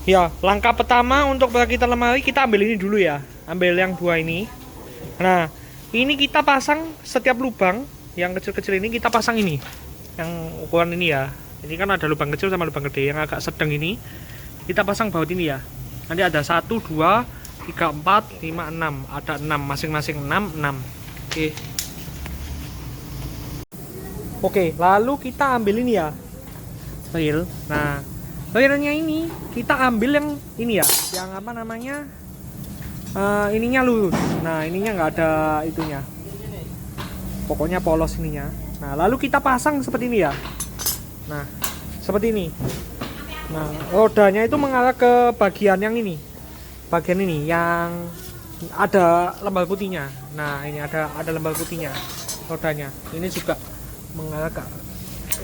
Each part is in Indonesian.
Ya, langkah pertama untuk perakitan lemari kita ambil ini dulu ya. Ambil yang dua ini. Nah, ini kita pasang setiap lubang yang kecil-kecil ini kita pasang ini. Yang ukuran ini ya. Ini kan ada lubang kecil sama lubang gede. Yang agak sedang ini kita pasang baut ini ya. Nanti ada 1, 2, 3, 4, 5, 6. Ada 6 masing-masing 6, 6. Oke. Oke, lalu kita ambil ini ya. Reel. Nah, reelnya ini kita ambil yang ini ya. Yang apa namanya? Ininya lurus. Nah, ininya nggak ada itunya. Pokoknya polos ininya. Nah, lalu kita pasang seperti ini ya. Nah, seperti ini. Nah, rodanya itu mengarah ke bagian yang ini. Bagian ini yang ada lembar putihnya. Nah, ini ada lembar putihnya. Rodanya. Ini juga mengarah ke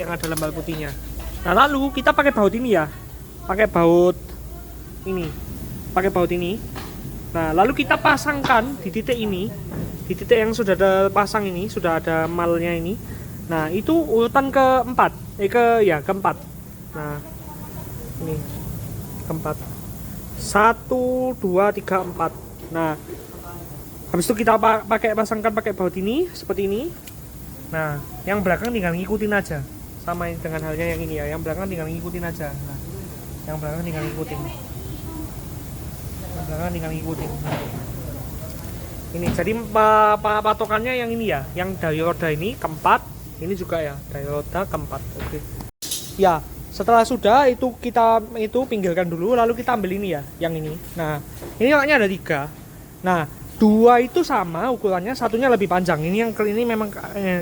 yang ada lembar putihnya. Nah, lalu kita pakai baut ini ya. Pakai baut ini. Pakai baut ini. Nah, lalu kita pasangkan di titik ini. Di titik yang sudah ada pasang ini, sudah ada malnya ini. Nah, itu urutan keempat. Keempat. Nah, ini keempat. 1, 2, 3, 4. Nah, habis itu kita pasangkan pakai baut ini seperti ini. Nah, yang belakang tinggal ngikutin aja. Sama dengan halnya yang ini ya. Yang belakang tinggal ngikutin aja. Nah, yang belakang tinggal ngikutin. Yang belakang tinggal ngikutin. Nah, ini jadi patokannya yang ini ya. Yang dari roda ini keempat. Ini juga ya. Dari roda keempat. Oke. Ya, setelah sudah itu kita pinggirkan dulu. Lalu kita ambil ini ya. Yang ini. Nah, ini kakaknya ada 3. Nah, 2 itu sama ukurannya, satunya lebih panjang. Ini yang ini memang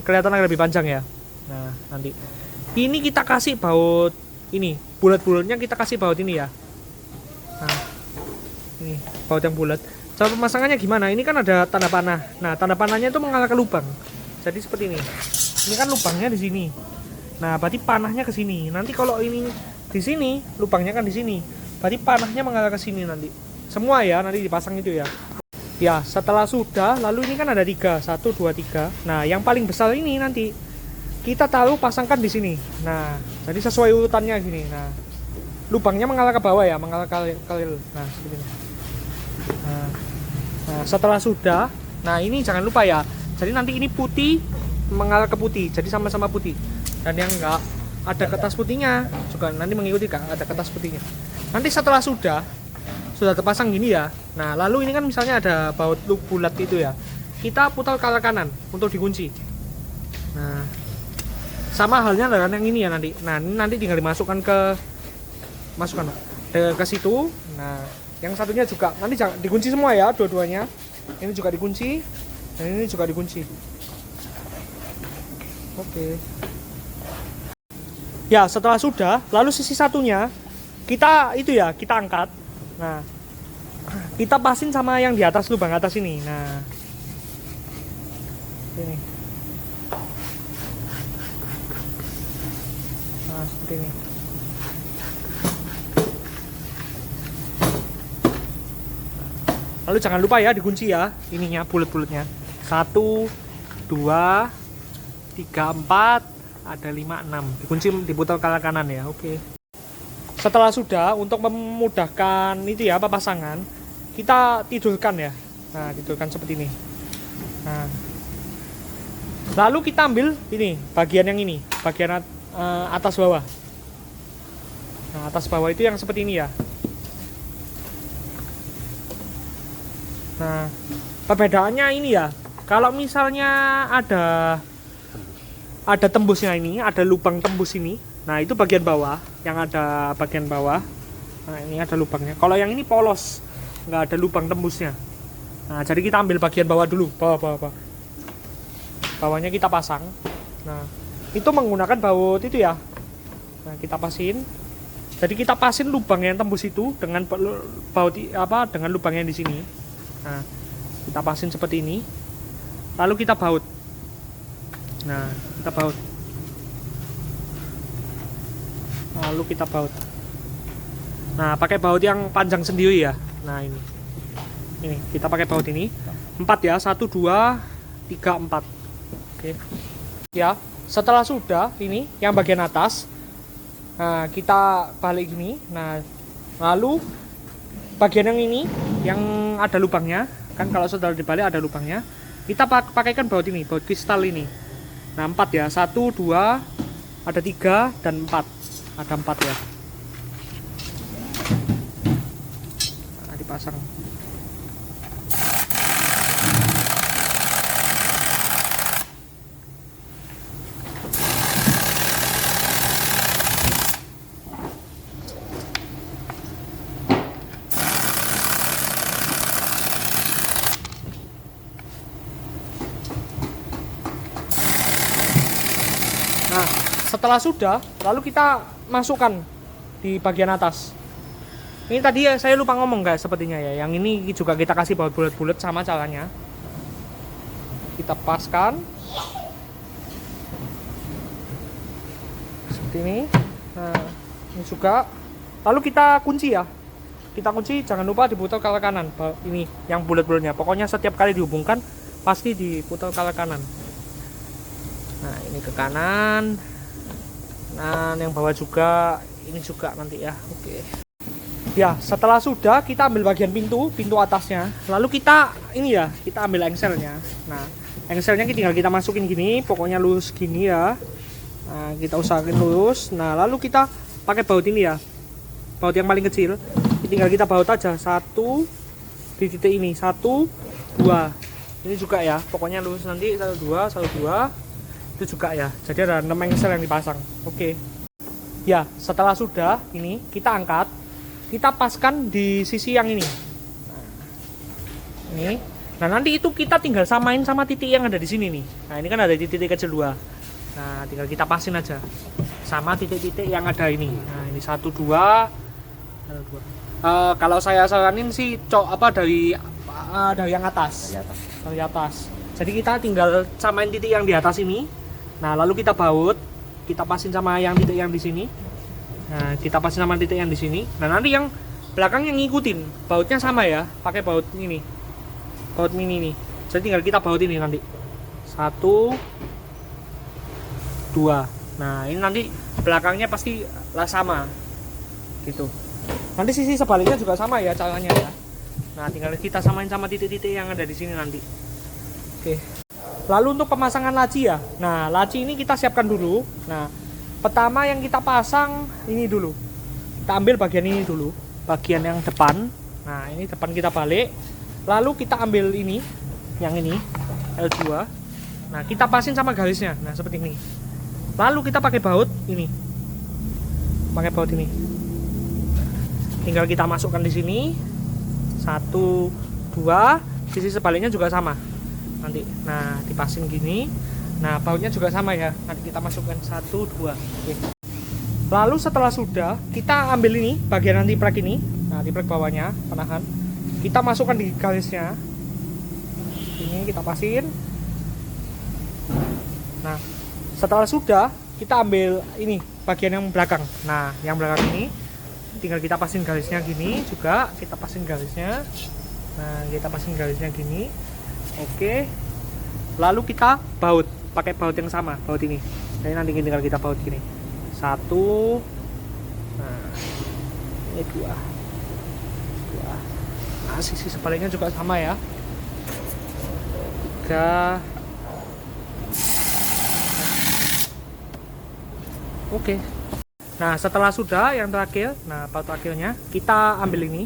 kelihatan lebih panjang ya. Nah, nanti ini kita kasih baut ini, bulat-bulatnya kita kasih baut ini ya. Nah, ini baut yang bulat. Cara pemasangannya gimana? Ini kan ada tanda panah. Nah, tanda panahnya itu mengarah ke lubang. Jadi seperti ini. Ini kan lubangnya di sini. Nah, berarti panahnya ke sini. Nanti kalau ini di sini, lubangnya kan di sini. Berarti panahnya mengarah ke sini nanti. Semua ya, nanti dipasang itu ya. Ya, setelah sudah, lalu ini kan ada 3, 1, 2, 3. Nah, yang paling besar ini nanti kita taruh pasangkan di sini. Nah, jadi sesuai urutannya gini. Nah, lubangnya mengarah ke bawah ya, mengarah ke nah, seperti ini. Nah, setelah sudah, nah ini jangan lupa ya. Jadi nanti ini putih mengarah ke putih, jadi sama-sama putih. Dan yang enggak ada kertas putihnya juga nanti mengikuti ada kertas putihnya. Nanti setelah sudah terpasang gini ya. Nah, lalu ini kan misalnya ada baut bulat itu ya. Kita putar ke arah kanan untuk dikunci. Nah, sama halnya dengan yang ini ya nanti. Nah, ini nanti tinggal dimasukkan ke situ. Nah, yang satunya juga nanti jangan dikunci semua ya, dua-duanya. Ini juga dikunci dan ini juga dikunci. Oke. Ya, setelah sudah, lalu sisi satunya kita angkat. Nah, kita pasin sama yang di atas lubang atas ini. Nah, ini. Nah, seperti ini. Lalu jangan lupa ya dikunci ya, ininya bulat-bulatnya. 1, 2, 3, 4, ada 5, 6. Dikunci, diputar ke arah kanan ya. Oke. Setelah sudah, untuk memudahkan itu ya pasangan, kita tidurkan ya. Nah, tidurkan seperti ini. Nah, lalu kita ambil ini bagian yang ini, bagian atas bawah. Nah, atas bawah itu yang seperti ini ya. Nah, perbedaannya ini ya. Kalau misalnya ada tembusnya ini, ada lubang tembus ini. Nah, itu bagian bawah, yang ada bagian bawah. Nah, ini ada lubangnya. Kalau yang ini polos, nggak ada lubang tembusnya. Nah, jadi kita ambil bagian bawah dulu, bawah. Bawahnya kita pasang. Nah, itu menggunakan baut itu ya. Nah, kita pasin. Jadi kita pasin lubang yang tembus itu dengan dengan lubang yang di sini. Nah, kita pasin seperti ini. Lalu kita baut. Nah, kita baut. Lalu kita baut. Nah, pakai baut yang panjang sendiri ya. Nah, ini kita pakai baut ini 4 ya, 1, 2, 3, 4. Oke ya. Setelah sudah ini yang bagian atas, nah kita balik gini. Nah, Lalu bagian yang ini yang ada lubangnya, kan kalau sudah dibalik ada lubangnya, kita pakaikan baut ini, baut kristal ini. Nah 4 ya, 1, 2, ada 3 dan 4, ada 4 ya. Nah, dipasang. Nah, setelah sudah, lalu kita masukkan di bagian atas. Ini tadi ya, saya lupa ngomong guys, sepertinya ya. Yang ini juga kita kasih baut bulat-bulat, sama caranya. Kita paskan seperti ini. Nah, ini juga. Lalu kita kunci ya. Kita kunci, jangan lupa diputar ke kanan. Ini yang bulat-bulatnya. Pokoknya setiap kali dihubungkan pasti diputar ke kanan. Nah ini ke kanan, nah yang bawah juga, ini juga nanti ya. Oke ya, setelah sudah kita ambil bagian pintu atasnya, lalu kita ini ya, kita ambil engselnya. Nah engselnya tinggal kita masukin gini, pokoknya lurus gini ya. Nah kita usahakan lurus. Nah lalu kita pakai baut ini ya, baut yang paling kecil, tinggal kita baut aja satu di titik ini, 1, 2, ini juga ya, pokoknya lurus nanti 1, 2, 1, 2 itu juga ya. Jadi ada 6 engsel yang dipasang. Oke ya, setelah sudah ini kita angkat, kita paskan di sisi yang ini. Nah, ini. Nah nanti itu kita tinggal samain sama titik yang ada di sini nih. Nah ini kan ada titik kecil 2. Nah tinggal kita pasin aja sama titik-titik yang ada ini. Nah ini 1, 2, 1, 2. Kalau saya saranin sih dari yang atas. Dari atas. Jadi kita tinggal samain titik yang di atas ini. Nah lalu kita baut, kita pasin sama yang titik yang di sini. Nah kita pasin sama titik yang di sini. Nah nanti yang belakang yang ngikutin, bautnya sama ya, pakai baut ini, baut mini nih. Jadi tinggal kita baut ini nanti 1, 2. Nah ini nanti belakangnya pasti lah sama, gitu. Nanti sisi sebaliknya juga sama ya caranya ya. Nah tinggal kita samain sama titik-titik yang ada di sini nanti. Oke. Lalu untuk pemasangan laci ya. Nah, laci ini kita siapkan dulu. Nah, pertama yang kita pasang ini dulu. Kita ambil bagian ini dulu, bagian yang depan. Nah, ini depan kita balik. Lalu kita ambil ini, yang ini L2. Nah, kita pasin sama garisnya. Nah, seperti ini. Lalu kita pakai baut ini. Pakai baut ini. Tinggal kita masukkan di sini. 1, 2, sisi sebaliknya juga sama. Nanti, nah dipasin gini. Nah bautnya juga sama ya, nanti kita masukkan 1, 2. Oke. Lalu setelah sudah, kita ambil ini bagian anti-plak ini. Nah anti-plak bawahnya, penahan, kita masukkan di garisnya. Ini kita pasin. Nah setelah sudah, kita ambil ini bagian yang belakang. Nah yang belakang ini tinggal kita pasin garisnya gini juga. Kita pasin garisnya. Nah kita pasin garisnya gini. Oke, lalu kita baut, pakai baut yang sama, baut ini. Jadi nanti tinggal kita baut gini. 1, nah ini 2. Nah sisi sebaliknya juga sama ya. 3. Oke. Nah setelah sudah yang terakhir, nah baut terakhirnya kita ambil ini.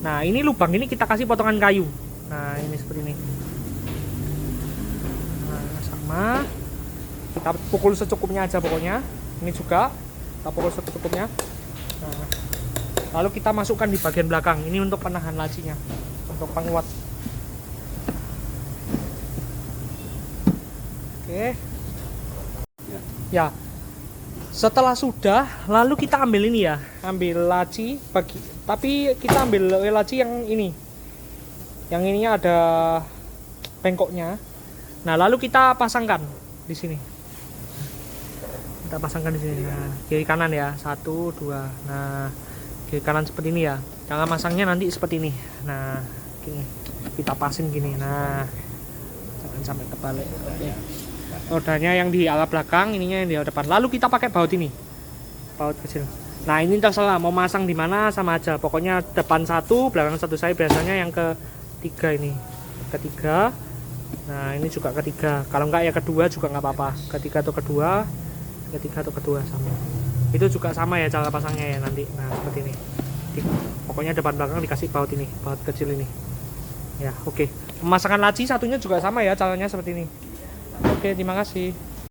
Nah ini lubang ini kita kasih potongan kayu. Nah ini seperti ini. Kita pukul secukupnya aja pokoknya. Ini juga kita pukul secukupnya. Nah, lalu kita masukkan di bagian belakang. Ini untuk penahan lacinya, untuk penguat. Oke. Ya. Setelah sudah, lalu kita ambil ini ya, ambil laci tapi kita ambil laci yang ini. Yang ininya ada bengkoknya. Nah, lalu kita pasangkan di sini. Kita pasangkan di sini. Nah, kiri kanan ya. 1, 2. Nah, kiri kanan seperti ini ya. Cara masangnya nanti seperti ini. Nah, gini. Kita pasin gini. Nah, jangan sampai kebalik. Oke. Rodanya yang di arah belakang, ininya yang di arah depan. Lalu kita pakai baut ini. Baut kecil. Nah ini terserah mau masang di mana sama aja. Pokoknya depan satu, belakang satu. Saya biasanya yang ketiga ini, ketiga. Nah ini juga ketiga. Kalau enggak ya kedua juga nggak apa-apa. Ketiga atau kedua, sama. Itu juga sama ya cara pasangnya ya nanti. Nah seperti ini. Pokoknya depan belakang dikasih baut ini, baut kecil ini. Ya oke. Pemasangan laci satunya juga sama ya caranya seperti ini. Oke terima kasih.